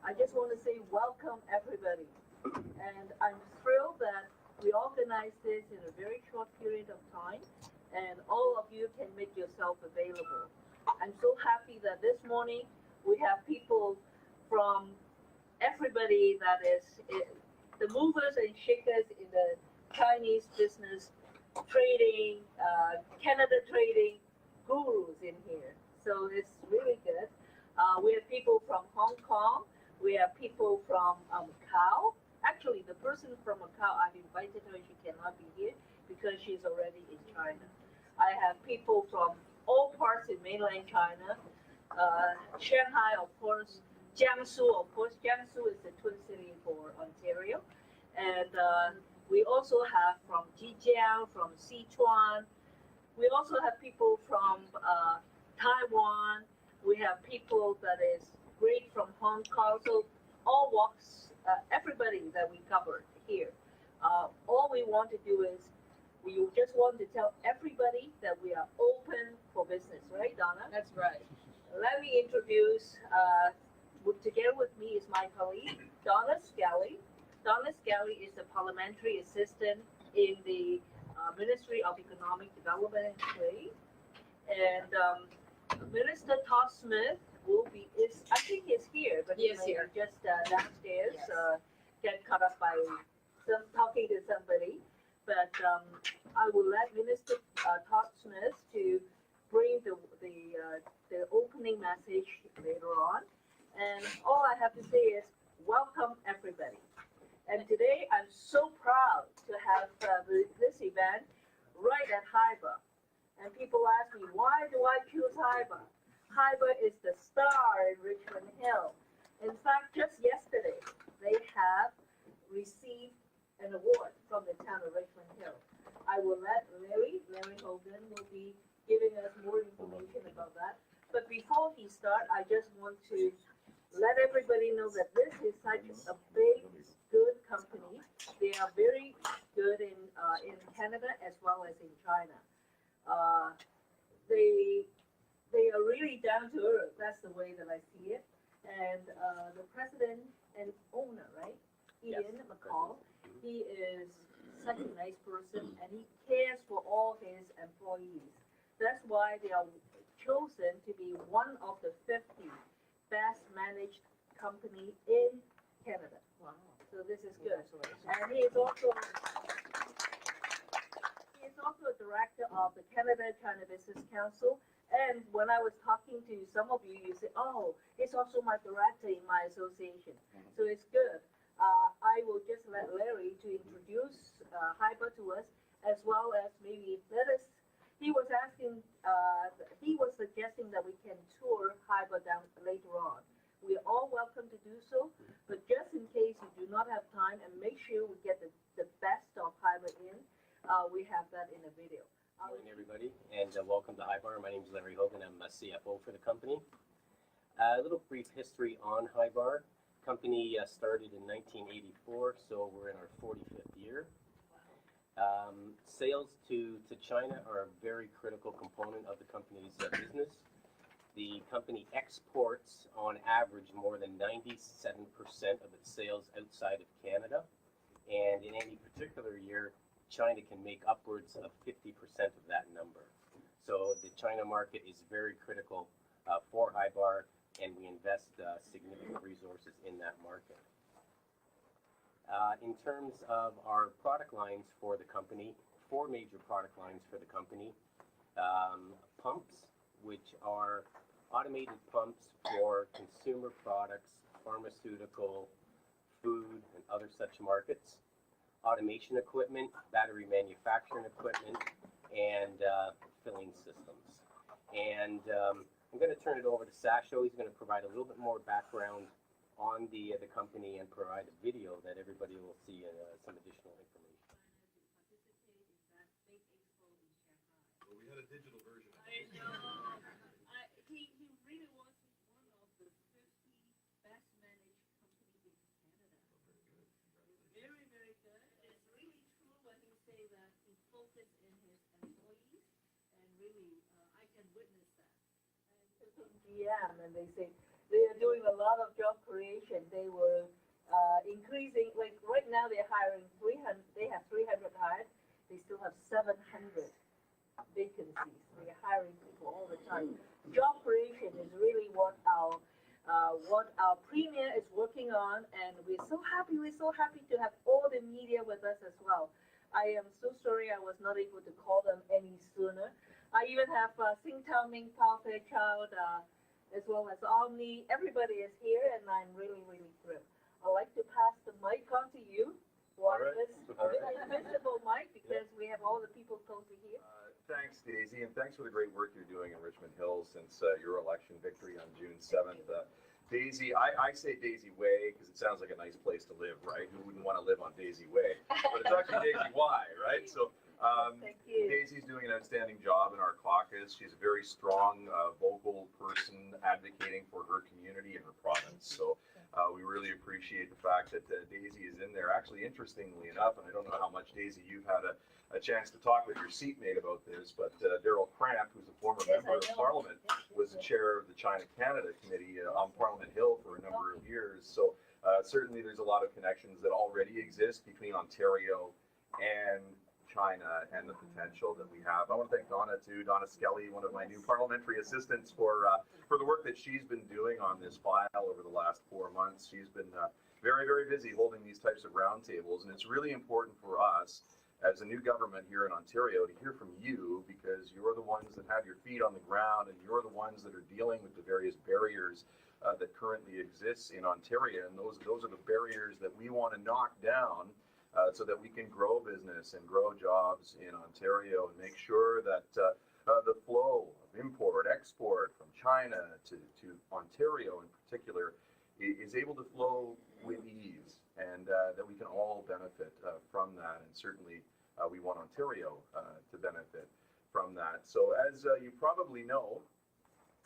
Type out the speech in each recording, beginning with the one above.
I just want to say welcome everybody, and I'm thrilled that we organized this in a very short period of time, and all of you can make yourself available. I'm so happy that this morning we have people from everybody that is the movers and shakers in the Chinese business, trading, Canada trading gurus in here. So it's really good. We have people from Hong Kong. We have people from Macau. Actually, the person from Macau, I've invited her. She cannot be here because she's already in China. I have people from all parts in mainland China. Shanghai, of course. Jiangsu, of course. Jiangsu is the twin city for Ontario. And we also have from Zhejiang, from Sichuan. We also have people from Taiwan. We have people that is great from Hong Kong. So all walks, everybody that we covered here. All we want to do is we just want to tell everybody that we are open for business, right, Donna? That's right. Let me introduce, together with me is my colleague, Donna Skelly. Donna Skelly is the parliamentary assistant in the Ministry of Economic Development and Trade. And Minister Todd Smith I think he's here, but he is here. Just downstairs, Yes. Get caught up by talking to somebody. But I will let Minister Todd Smith to bring the opening message later on. And all I have to say is welcome everybody. And today I'm so proud to have this event right at Haiba. And people ask me, why do I choose Haiba? Haiba is the star in Richmond Hill. In fact, just yesterday, they have received an award from the town of Richmond Hill. I will let Larry Hogan will be giving us more information about that. But before he starts, I just want to let everybody know that this is such a big, good company. They are very good in Canada as well as in China. They are really down to earth. That's the way that I see it. And the president and owner, right, Ian McCall, he is such a nice person, and he cares for all his employees. That's why they are chosen to be one of the 50 best managed company in Canada. Wow. So this is good. And he is also a director of the Canada-China Business Council. And when I was talking to some of you, you said, oh, it's also my director in my association. So it's good. I will just let Larry to introduce Haiba to us, as well as maybe he was suggesting that we can tour Haiba down later on. We are all welcome to do so, but just in case you do not have time, and make sure we get the best of Haiba in, we have that in a video. Good morning, everybody, and welcome to Highbar. My name is Larry Hogan. I'm a CFO for the company. A little brief history on Highbar. Company started in 1984, so we're in our 45th year. Sales to China are a very critical component of the company's business. The company exports, on average, more than 97% of its sales outside of Canada. And in any particular year, China can make upwards of 50% of that number. So the China market is very critical for Highbar, and we invest significant resources in that market. In terms of our product lines for the company, 4 major product lines for the company. Pumps, which are automated pumps for consumer products, pharmaceutical, food, and other such markets. Automation equipment, battery manufacturing equipment, and filling systems. And I'm going to turn it over to Sasho. He's going to provide a little bit more background on the company and provide a video that everybody will see some additional information. Well, we had a digital version. I know. He really was one of the 50 best managed companies in Canada. Very, very good. It's really true when he say that he focused in his employees, and really, I can witness that. And GM, and they say they are doing a lot of job creation. They were increasing, like right now they're hiring 300. They have 300 hired. They still have 700 vacancies. They're hiring people all the time. Job creation is really what our premier is working on, and we're so happy to have all the media with us as well. I am so sorry I was not able to call them any sooner. I even have Sing Tao Ming, Pao Fairchild, as well as Omni. Everybody is here, and I'm really, really thrilled. I'd like to pass the mic on to you. This invisible mic, because we have all the people closely here. Thanks, Daisy, and thanks for the great work you're doing in Richmond Hill since your election victory on June 7th. Daisy, I say Daisy Way because it sounds like a nice place to live, right? Who wouldn't want to live on Daisy Way? But it's actually Daisy Y, right? So Daisy's doing an outstanding job in our caucus. She's a very strong, vocal person advocating for her community and her province. So we really appreciate the fact that Daisy is in there. Actually, interestingly enough, and I don't know how much, Daisy, you've had a chance to talk with your seatmate about this, but Daryl Cramp, who's a former member of Parliament, was the chair of the China-Canada Committee on Parliament Hill for a number of years. So certainly there's a lot of connections that already exist between Ontario and China and the potential that we have. I want to thank Donna too, Donna Skelly, one of my new parliamentary assistants, for the work that she's been doing on this file over the last 4 months. She's been very, very busy holding these types of roundtables, and it's really important for us as a new government here in Ontario to hear from you, because you're the ones that have your feet on the ground, and you're the ones that are dealing with the various barriers that currently exist in Ontario, and those are the barriers that we want to knock down so that we can grow business and grow jobs in Ontario and make sure that the flow of import, export from China to Ontario in particular is able to flow with ease, and that we can all benefit from that. And certainly we want Ontario to benefit from that. So as you probably know,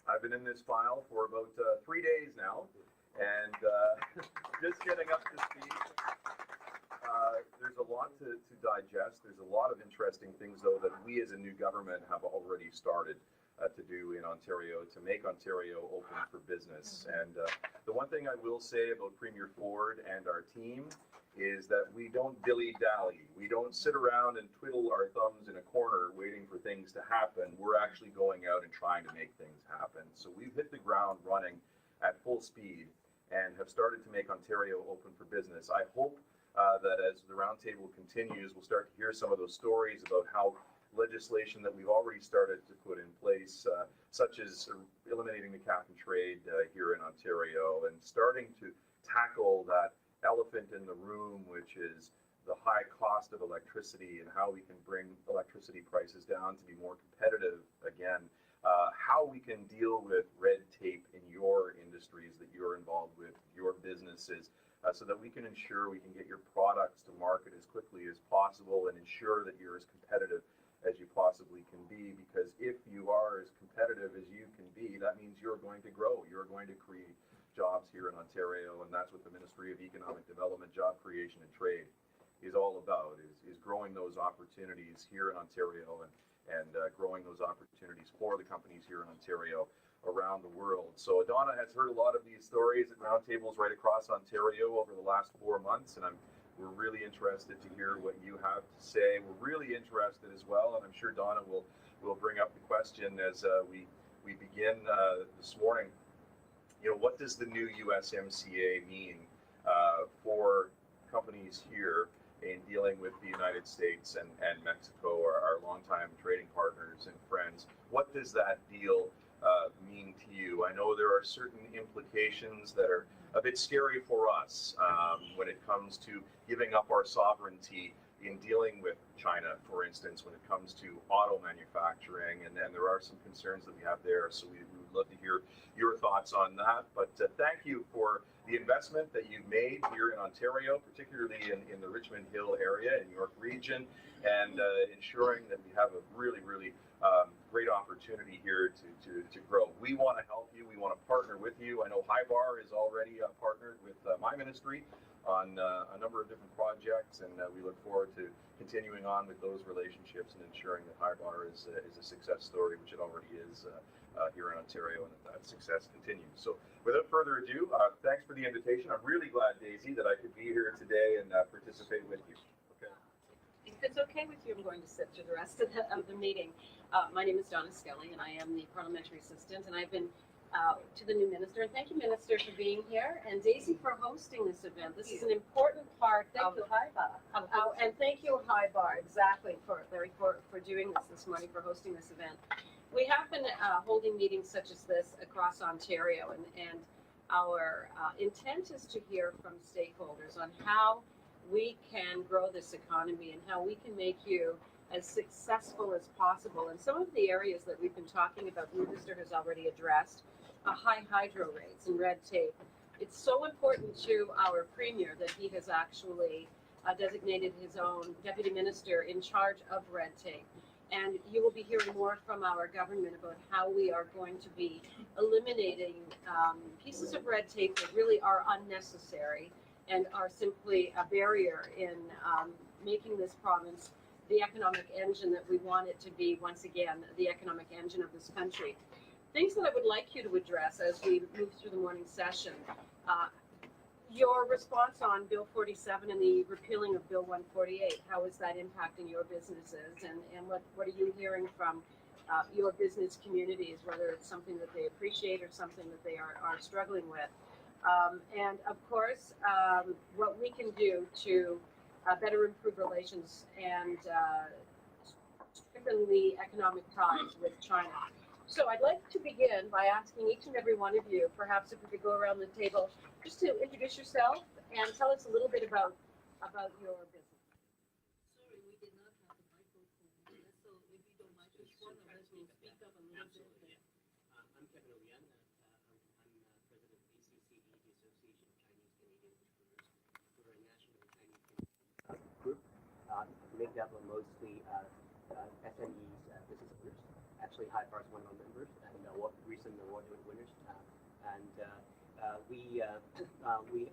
I've been in this file for about 3 days now, and just getting up to speed. There's a lot to digest. There's a lot of interesting things, though, that we as a new government have already started to do in Ontario to make Ontario open for business. And the one thing I will say about Premier Ford and our team is that we don't dilly-dally. We don't sit around and twiddle our thumbs in a corner waiting for things to happen. We're actually going out and trying to make things happen. So we've hit the ground running at full speed and have started to make Ontario open for business. I hope that as the roundtable continues, we'll start to hear some of those stories about how legislation that we've already started to put in place, such as eliminating the cap and trade here in Ontario, and starting to tackle that elephant in the room, which is the high cost of electricity and how we can bring electricity prices down to be more competitive again, how we can deal with red tape in your industries that you're involved with, your businesses, so that we can ensure we can get your products to market as quickly as possible and ensure that you're as competitive as you possibly can be, because if you are as competitive as you can be, that means you're going to grow, you're going to create jobs here in Ontario, and that's what the Ministry of Economic Development, Job Creation and Trade is all about, is growing those opportunities here in Ontario and growing those opportunities for the companies here in Ontario around the world. So Donna has heard a lot of these stories at roundtables right across Ontario over the last 4 months, and we're really interested to hear what you have to say. We're really interested as well, and I'm sure Donna will bring up the question as we begin this morning. You know, what does the new USMCA mean for companies here in dealing with the United States and Mexico, our longtime trading partners and friends? What does that deal mean to you? I know there are certain implications that are a bit scary for us when it comes to giving up our sovereignty in dealing with China, for instance, when it comes to auto manufacturing, and then there are some concerns that we have there. So we would love to hear your thoughts on that. But thank you for the investment that you've made here in Ontario, particularly in the Richmond Hill area in York Region, and ensuring that we have a really, really great opportunity here to grow. We want to help you. We want to partner with you. I know HIBAR is already partnered with my ministry on a number of different projects, and we look forward to continuing on with those relationships and ensuring that HIBAR is a success story, which it already is here in Ontario, and that success continues. So without further ado, thanks for the invitation. I'm really glad, Daisy, that I could be here today and participate with you. Okay. If it's okay with you, I'm going to sit through the rest of the meeting. My name is Donna Skelly, and I am the parliamentary assistant, and I've been to the new minister. And thank you, Minister, for being here, and Daisy for hosting this event. This is an important part Thank you, HIBAR. and thank you, HIBAR, exactly, for doing this morning, for hosting this event. We have been holding meetings such as this across Ontario, and our intent is to hear from stakeholders on how we can grow this economy and how we can make you as successful as possible. And some of the areas that we've been talking about, the minister has already addressed, high hydro rates and red tape. It's so important to our premier that he has actually designated his own deputy minister in charge of red tape. And you will be hearing more from our government about how we are going to be eliminating pieces of red tape that really are unnecessary and are simply a barrier in making this province the economic engine that we want it to be, once again, the economic engine of this country. Things that I would like you to address as we move through the morning session. Your response on Bill 47 and the repealing of Bill 148, how is that impacting your businesses? And what are you hearing from your business communities, whether it's something that they appreciate or something that they are struggling with? And of course, what we can do to better improve relations and strengthen the economic ties with China. So I'd like to begin by asking each and every one of you, perhaps if we could go around the table, just to introduce yourself and tell us a little bit about your business. Sorry, we did not have the microphone, so if you don't mind, just one of us will speak up a little bit. I'm Kevin Olian. I'm president of ACCE, the Association of Chinese Canadian Entrepreneurs. We're a national Chinese Canadian group made up of mostly SMEs, business owners. Actually, HIBAR is one of our members and recent award winners.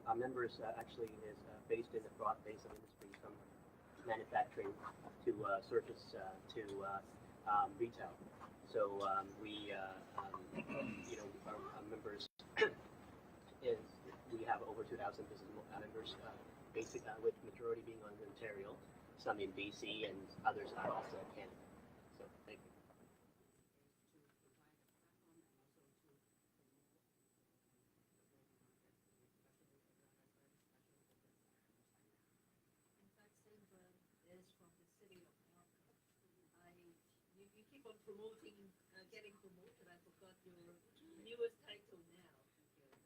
Our members actually is based in a broad base of industries, from manufacturing to service to retail. So our members we have over 2,000 business members, with majority being on Ontario, some in BC, and others are also in Canada. So thank you. Is from the city of York. You keep on promoting, getting promoted. I forgot your newest title now.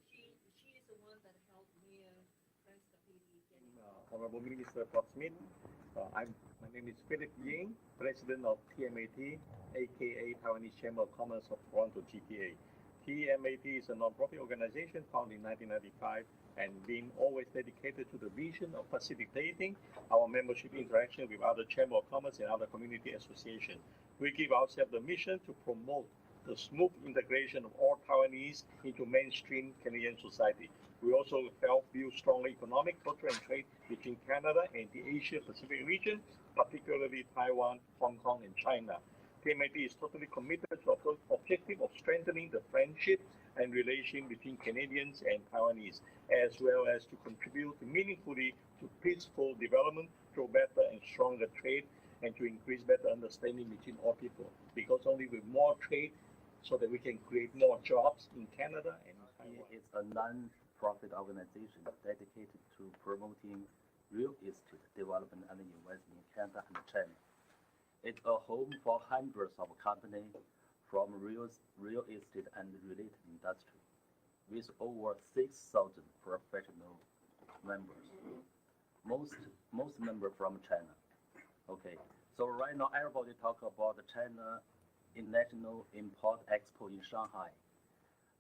She is the one that helped Mayor Frank Stapedi getting. Honorable Minister Smith, my name is Philip Ying, President of TMAT, aka Taiwanese Chamber of Commerce of Toronto, GTA. TMAT is a non-profit organization founded in 1995 and being always dedicated to the vision of facilitating our membership interaction with other Chamber of Commerce and other community associations. We give ourselves the mission to promote the smooth integration of all Taiwanese into mainstream Canadian society. We also help build stronger economic, cultural, and trade between Canada and the Asia-Pacific region, particularly Taiwan, Hong Kong, and China. TMAT is totally committed to the objective of strengthening the friendship and relation between Canadians and Taiwanese, as well as to contribute meaningfully to peaceful development through better and stronger trade and to increase better understanding between all people. Because only with more trade, so that we can create more jobs in Canada and Taiwan. It's a non-profit organization dedicated to promoting real estate development and investment in Canada and China. It's a home for hundreds of companies from real estate and related industry, with over 6,000 professional members. Most members from China. Okay, so right now everybody talk about the China International Import Expo in Shanghai.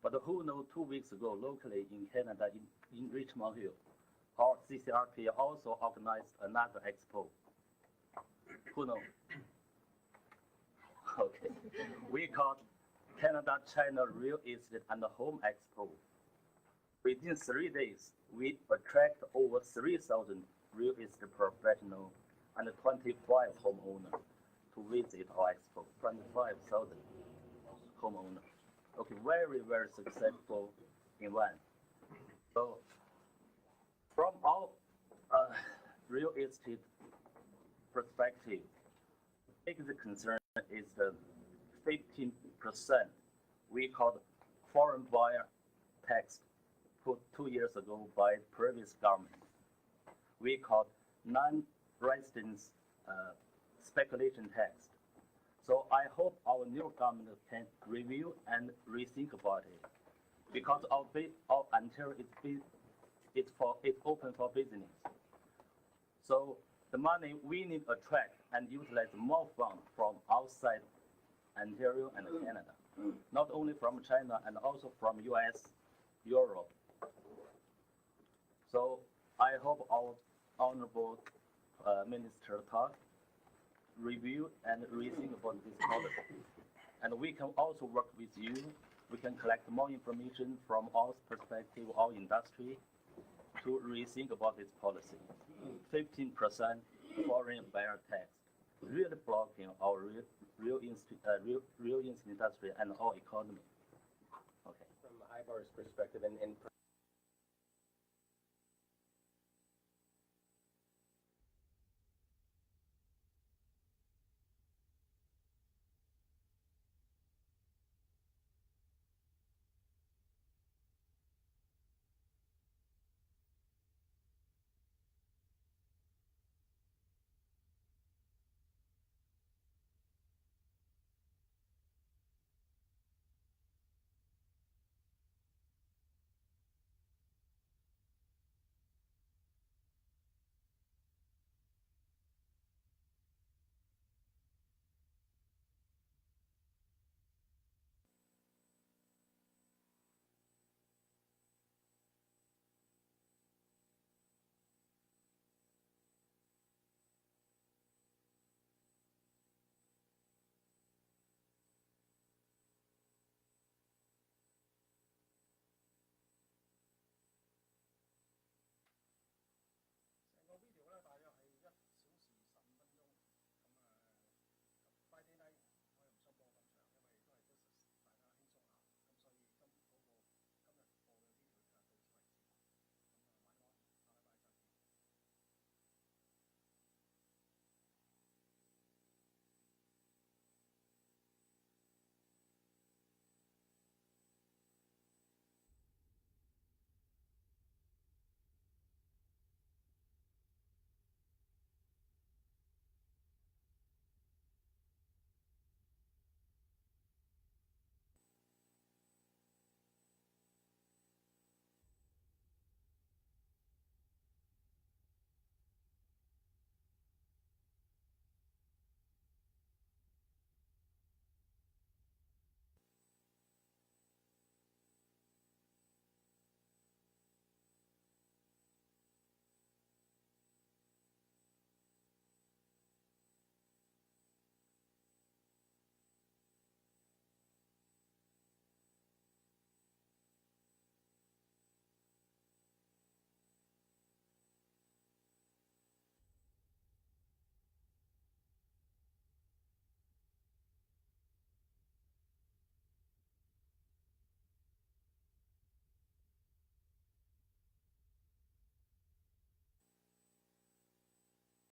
But who knows, 2 weeks ago, locally in Canada, in Richmond Hill, our CCRP also organized another expo. Who knows? Okay. We called Canada-China Real Estate and Home Expo. Within 3 days, we attract over 3,000 real estate professionals and 25 homeowners to visit our expo. 25,000 homeowners. Okay, very, very successful event. So, from our real estate perspective, the biggest concern is the 15% we called foreign buyer tax put 2 years ago by previous government. We called non-residence speculation tax. So I hope our new government can review and rethink about it, because our Ontario it's open for business. So the money we need to attract and utilize more funds from outside Ontario and Canada, not only from China and also from US, Europe. So I hope our honorable Minister talk, review and rethink about this policy. And we can also work with you. We can collect more information from our perspective, our industry, to rethink about this policy. 15% foreign buyer tax really blocking our real estate industry and our economy. Okay. From IBAR's perspective, and